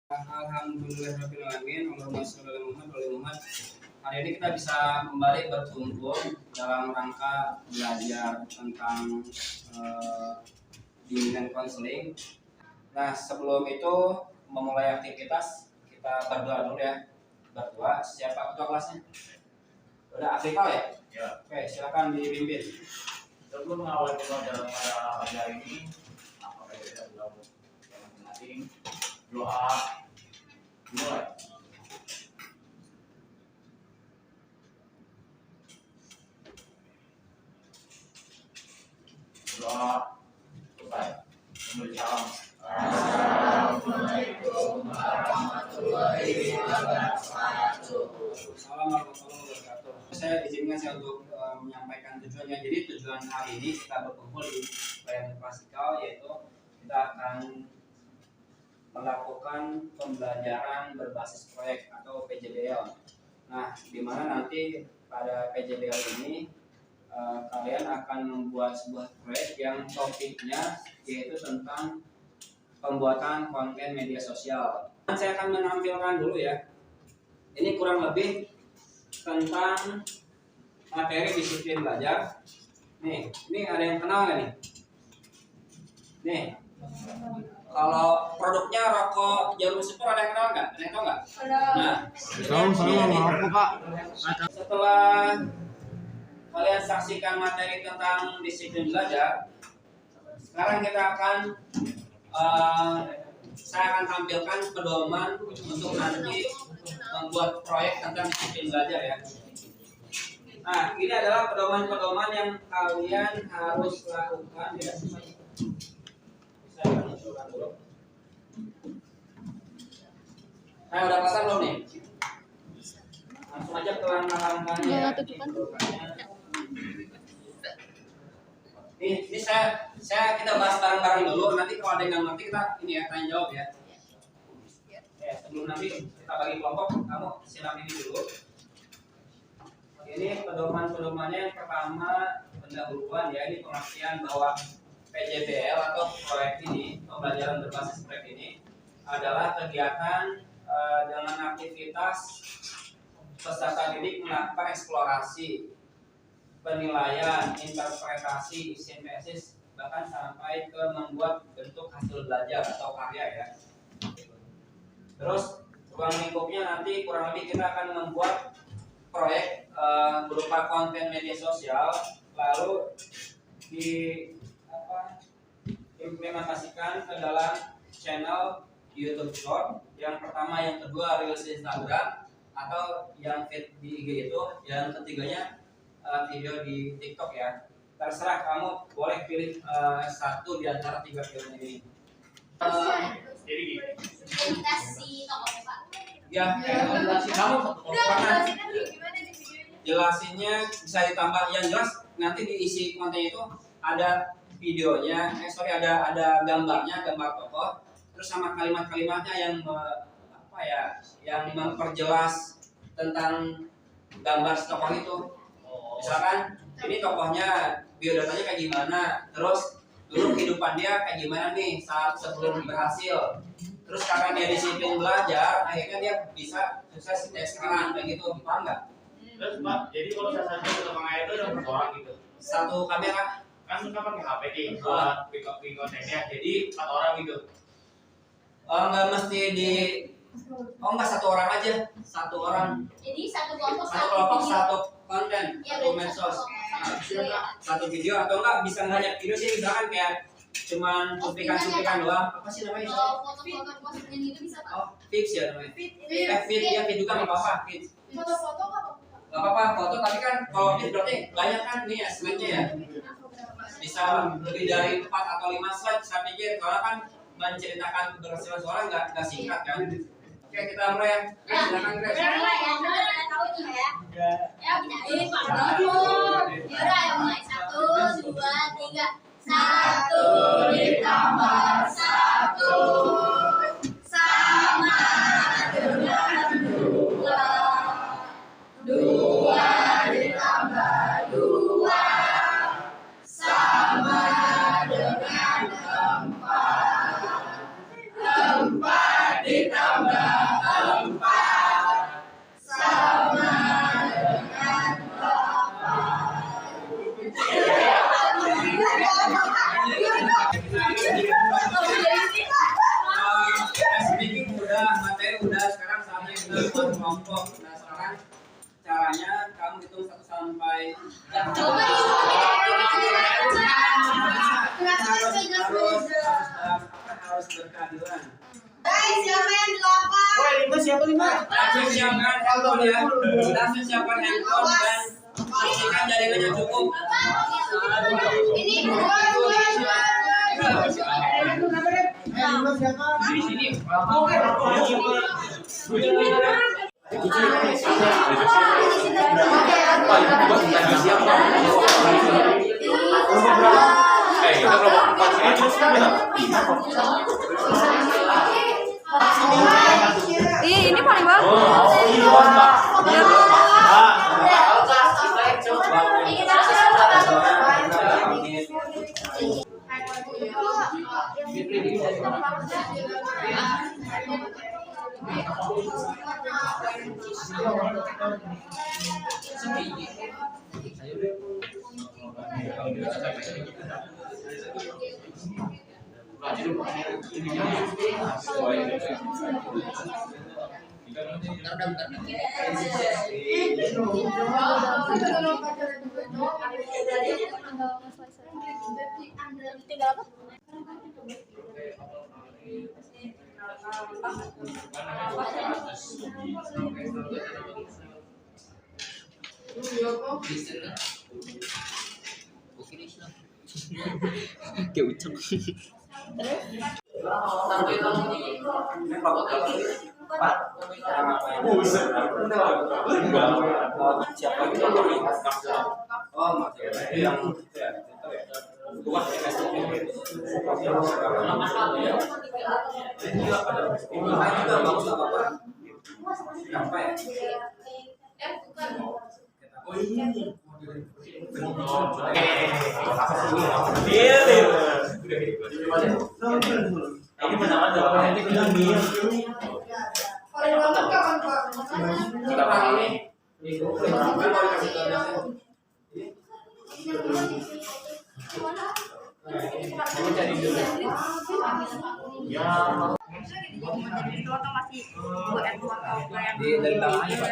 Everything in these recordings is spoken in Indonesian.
Alhamdulillahirrahmanirrahim. Allahumma sholli ala Muhammad. Hari ini kita bisa kembali berkumpul dalam rangka belajar tentang bimbingan konseling. Nah, sebelum itu memulai aktivitas kita berdoa dulu ya. Berdoa. Siapa ketua kelasnya? Udah aktifal ya? Ya. Oke, silakan dibimbing. Sebelum mengawali pelajaran pada pagi hari ini, apakah kita sudah masing-masing doa mulai. Doa selesai. Memberi salam. Assalamualaikum warahmatullahi wabarakatuh. Assalamualaikum warahmatullahi wabarakatuh. Saya izinkan saya untuk menyampaikan tujuannya. Jadi tujuan hari ini kita berkumpul di pelayanan klasikal, yaitu kita akan melakukan pembelajaran berbasis proyek atau PJBL. Nah, di mana nanti pada PJBL ini kalian akan membuat sebuah proyek yang topiknya yaitu tentang pembuatan konten media sosial. Saya akan menampilkan dulu ya. Ini kurang lebih tentang materi disiplin belajar. Nih, ini ada yang kenal nggak nih? Nih, kalau produknya rokok Jarum Super ada yang kenal nggak? Ada yang tahu nggak? Nah, Tahu Pak. setelah kalian saksikan materi tentang disiplin belajar, sekarang kita akan saya akan tampilkan pedoman untuk nanti membuat proyek tentang disiplin belajar ya. Nah, ini adalah pedoman-pedoman yang kalian harus lakukan ya. Saya munculkan dulu. Saya udah pasang belum nih? Langsung aja ke langkah-langkahnya ya. Ini kita bahas bareng-bareng dulu. Nanti kalau ada yang nggak ngerti kita ini ya tanya jawab ya. Sebelum nanti kita bagi kelompok, kamu silam ini dulu. Ini pedoman-pedomannya. Yang pertama pendahuluan ya, ini pengertian bahwa PJBL atau proyek ini, pembelajaran berbasis proyek ini adalah kegiatan dengan aktivitas peserta didik melakukan eksplorasi, penilaian, interpretasi, sintesis, bahkan sampai ke membuat bentuk hasil belajar atau karya ya. Terus ruang lingkupnya nanti kurang lebih kita akan membuat proyek berupa konten media sosial, lalu diimplementasikan ke dalam channel YouTube Short. Yang pertama, yang kedua Reels Instagram, atau yang feed di IG itu, yang ketiganya video di TikTok ya. Terserah kamu, boleh pilih satu di antara tiga pilihan ini. Jadi Ya, kamu jelasinnya bisa ditambah yang jelas. Nanti diisi konten itu ada videonya, ada gambarnya, gambar tokoh, terus sama kalimat-kalimatnya yang yang memperjelas tentang gambar tokoh itu. Misalkan ini tokohnya biodatanya kayak gimana, terus dulu kehidupan dia kayak gimana nih saat sebelum berhasil, terus karena dia disiplin belajar akhirnya dia bisa sukses kayak sekarang, kayak gitu, paham nggak? terus Pak, jadi kalau saya satu ke tukang air itu ada berapa orang gitu? Satu kamera Kan suka pakai HP nih buat pick up kontennya, jadi 4 orang gitu. nggak mesti nggak satu orang aja, satu orang, Jadi satu kelompok satu konten, ya, satu medsos, satu video, atau enggak bisa nggak hanya video sih, misalkan kayak cuman cuplikan doang. Apa sih namanya? Kalau foto-foto postingan itu bisa Pak? Oh, fix ya namanya. Feed ya, feed juga nggak apa-apa, feed. Foto-foto Nggak apa-apa foto, tapi kan kalau feed berarti banyak kan nih ya slide-nya ya. Bisa lebih dari 4 atau 5 slide saya pikir, karena kan menceritakan keberhasilan seorang nggak singkat kan. Oke, kita mulai ya. Silakan Grace. ya, tahu nih ya. Ya, ini Pak Dodol. Yaudah, ayo mulai. 1, 2, 3. 1 ditambah 1 sama dengan 2. 2 ditambah 2 sama dengan 4. 4 ditambah ke suatu kelompok. Nah sekarang caranya kamu hitung 1 sampai harus berkeadilan. Guys, siapa yang delapan? Siapa 5? Langsung siapkan handphone ya. Langsung siapkan handphone dan pastikan jaringannya cukup. Ini dua. Di sini. Ini paling bagus. Tinggal apa? Kayak ucap. Siapa itu? Oh, maksudnya yang juga bagus apa? Apa ya? Oh ini. Ini pertama nanti bilang nih. Kita pakai ini. Ya. Dari tangannya Pak.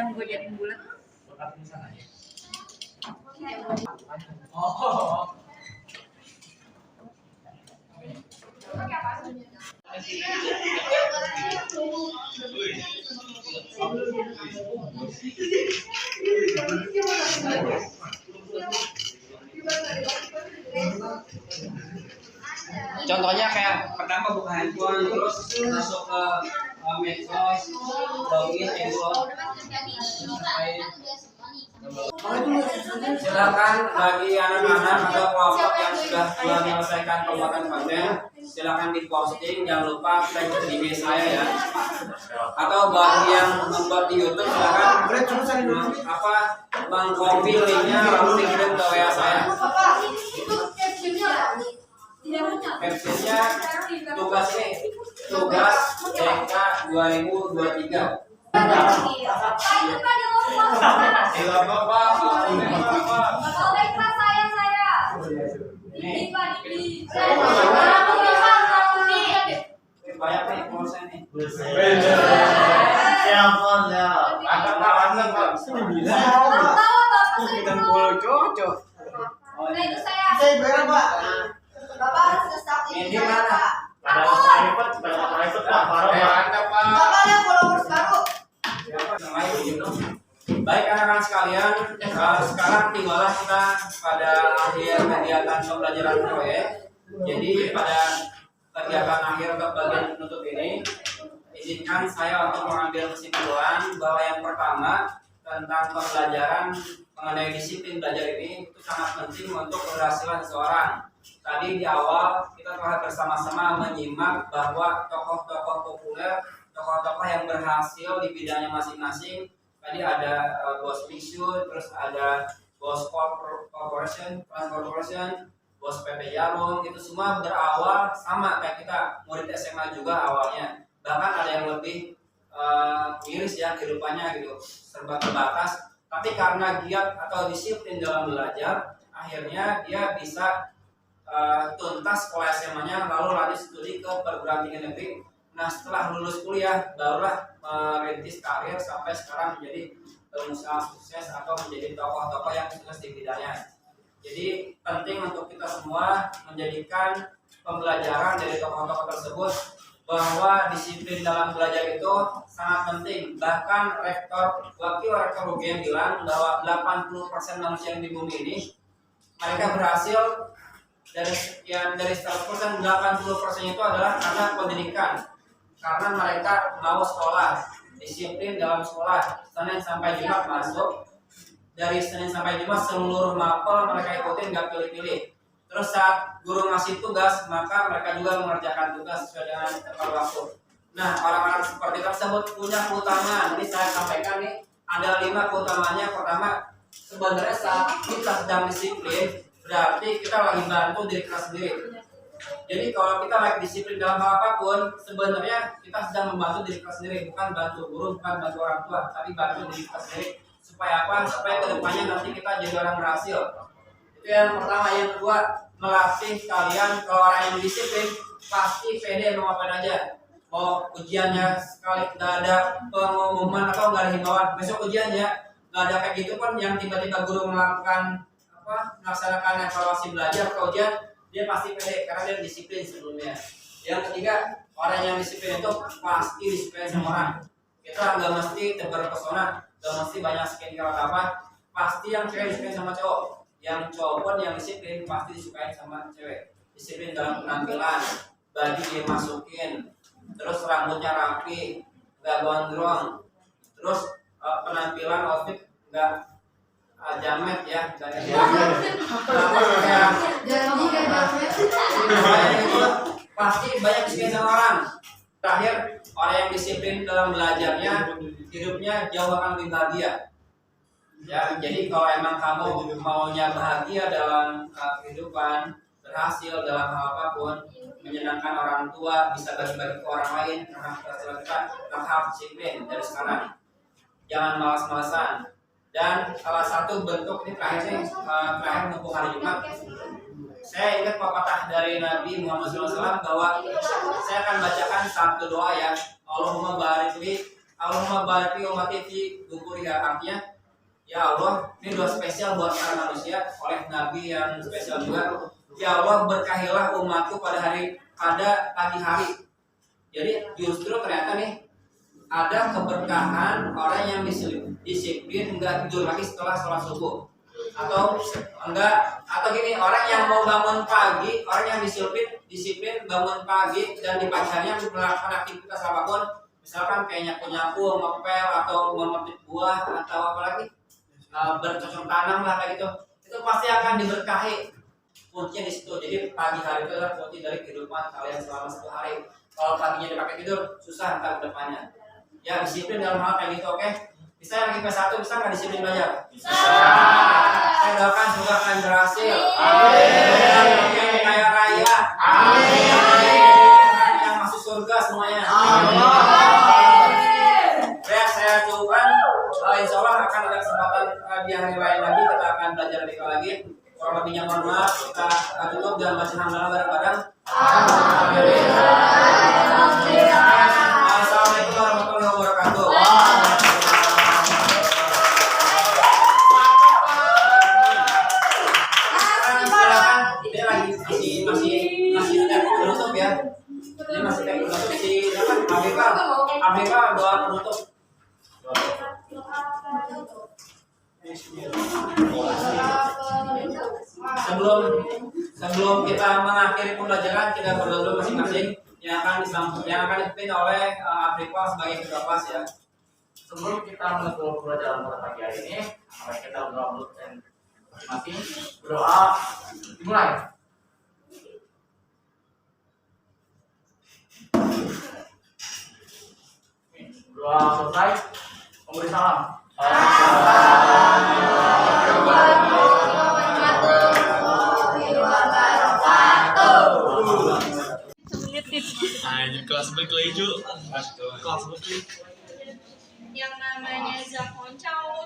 Oh. Contohnya kayak pertama buka handphone, terus masuk ke medsos, login handphone. Silakan bagi anak-anak atau kelompok yang sudah menyelesaikan pembuatan konten, silakan di posting, jangan lupa tag di IG saya ya. Atau bagi yang membuat di YouTube, silakan mengcopy linknya lalu dikirim ke WA saya. Captionnya tugas ini, tugas TK 2023. Banyak nih proses nih. Bapak harus start Ini mana? Bapak lihat followers baru. Baik anak-anak sekalian, sekarang tinggallah kita pada akhir kegiatan pembelajaran proyek. Jadi pada kegiatan akhir ke bagian penutup ini, izinkan saya untuk mengambil kesimpulan bahwa yang pertama tentang pembelajaran mengenai disiplin belajar ini itu sangat penting untuk keberhasilan seseorang. Tadi di awal kita telah bersama-sama menyimak bahwa tokoh-tokoh populer, tokoh-tokoh yang berhasil di bidangnya masing-masing. Tadi ada Bos Biksu, terus ada Bos Corporation, Bos PP Jarum, itu semua berawal sama kayak kita, murid SMA juga awalnya. Bahkan ada yang lebih miris ya kehidupannya gitu, serba terbatas. Tapi karena giat atau disiplin dalam belajar, akhirnya dia bisa tuntas sekolah SMA-nya, lalu lanjut studi ke perguruan tinggi negeri Nah setelah lulus kuliah barulah merintis karir sampai sekarang menjadi pengusaha sukses atau menjadi tokoh-tokoh yang sukses di bidangnya. Jadi penting untuk kita semua menjadikan pembelajaran dari tokoh-tokoh tersebut bahwa disiplin dalam belajar itu sangat penting. Bahkan wakil rektor UGM bilang bahwa 80% manusia yang di bumi ini mereka berhasil dari 100%, 80% itu adalah karena pendidikan, karena mereka mau sekolah, disiplin dalam sekolah. Senin sampai Jumat masuk, dari Senin sampai Jumat seluruh mapel mereka ikutin, nggak pilih-pilih. Terus saat guru ngasih tugas, maka mereka juga mengerjakan tugas sesuai dengan tepat waktu. Nah, orang-orang seperti tersebut punya keutamaan. Ini saya sampaikan nih, ada 5 keutamanya. Pertama, sebenarnya saat kita sedang disiplin, berarti kita lagi bantu diri kita sendiri. Jadi kalau kita lagi disiplin dalam hal apapun, sebenarnya kita sedang membantu diri kita sendiri, bukan bantu guru, bukan bantu orang tua, tapi bantu diri kita sendiri. Supaya apa? Supaya kedepannya nanti kita jadi orang berhasil. Itu yang pertama. Yang kedua, melatih kalian. Kalau orang yang disiplin pasti pede mau ngapain aja. Mau ujiannya sekali nggak ada pengumuman atau nggak ada himbauan besok ujiannya, nggak ada kayak gitu pun yang tiba-tiba guru melakukan melaksanakan evaluasi belajar atau ujian, dia pasti pede karena dia disiplin sebelumnya. Yang ketiga, orang yang disiplin itu pasti disiplin sama orang. Kita nggak mesti terpesona, nggak mesti banyak skincare atau apa, pasti yang cewek disiplin sama cowok. Yang cowok pun yang disiplin pasti disukai sama cewek. Disiplin dalam penampilan, baju dimasukin, terus rambutnya rapi, nggak gondrong, terus penampilan outfit nggak jamet ya, nggak pasti banyak disiplin sama orang. Terakhir, orang yang disiplin dalam belajarnya, hidupnya jauh akan lebih bahagia. Ya, jadi kalau emang kamu maunya bahagia dalam kehidupan, berhasil dalam hal apapun, menyenangkan orang tua, bisa bagi-bagi ke orang lain karena kita harus disiplin dari sekarang. Jangan malas-malasan. Dan salah satu bentuk ini terakhir nih, terakhir mumpung hari Jumat, saya ingat pepatah dari Nabi Muhammad SAW bahwa saya akan bacakan satu doa ya. Allahumma barik li ummati fi duburiha. Artinya, ya Allah, ini doa spesial buat para manusia oleh Nabi yang spesial juga. Ya Allah, berkahilah umatku pada pagi hari. Jadi justru ternyata nih ada keberkahan orang yang disiplin nggak tidur lagi setelah sholat subuh, atau gini, orang yang mau bangun pagi, orang yang disiplin bangun pagi dan di pagi harinya melakukan aktivitas apapun, misalkan kayak nyapu, ngepel atau memetik buah atau apalagi bercocok tanam lah kayak gitu, itu pasti akan diberkahi. Kuncinya di situ. Jadi pagi hari itu adalah kunci dari kehidupan kalian selama 1 hari. Kalau paginya dipakai tidur, susah ntar ke depannya. Ya, disiplin dalam hal kayak gitu, oke? Bisa lagi P1, bisa nggak disiplin belajar? Bisa. Saya doakan semoga akan berhasil. Amin. Kaya raya. Amin. Yang masuk surga semuanya. Amin. Saya cukupkan. Insya Allah akan ada kesempatan di hari lain lagi kita akan belajar lebih lagi. Kalau lebihnya mohon maaf, kita tutup dan baca hamdalah bareng-bareng. Assalamualaikum warahmatullahi wabarakatuh. Silakan, ini lagi masih penutup ya. Ini masih penutup si Afrika doa penutup. Sebelum kita mengakhiri pembelajaran, kita berdoa dulu masing-masing yang akan dipimpin oleh Afrika sebagai ketua kelas ya. Sebelum kita menutup pembelajaran pada pagi hari ini, mari kita berdoa dulu masing-masing. Berdoa dimulai. Doa selesai, memberi salam. Kelas berkelas kelas berkelas yang namanya Zakon Chow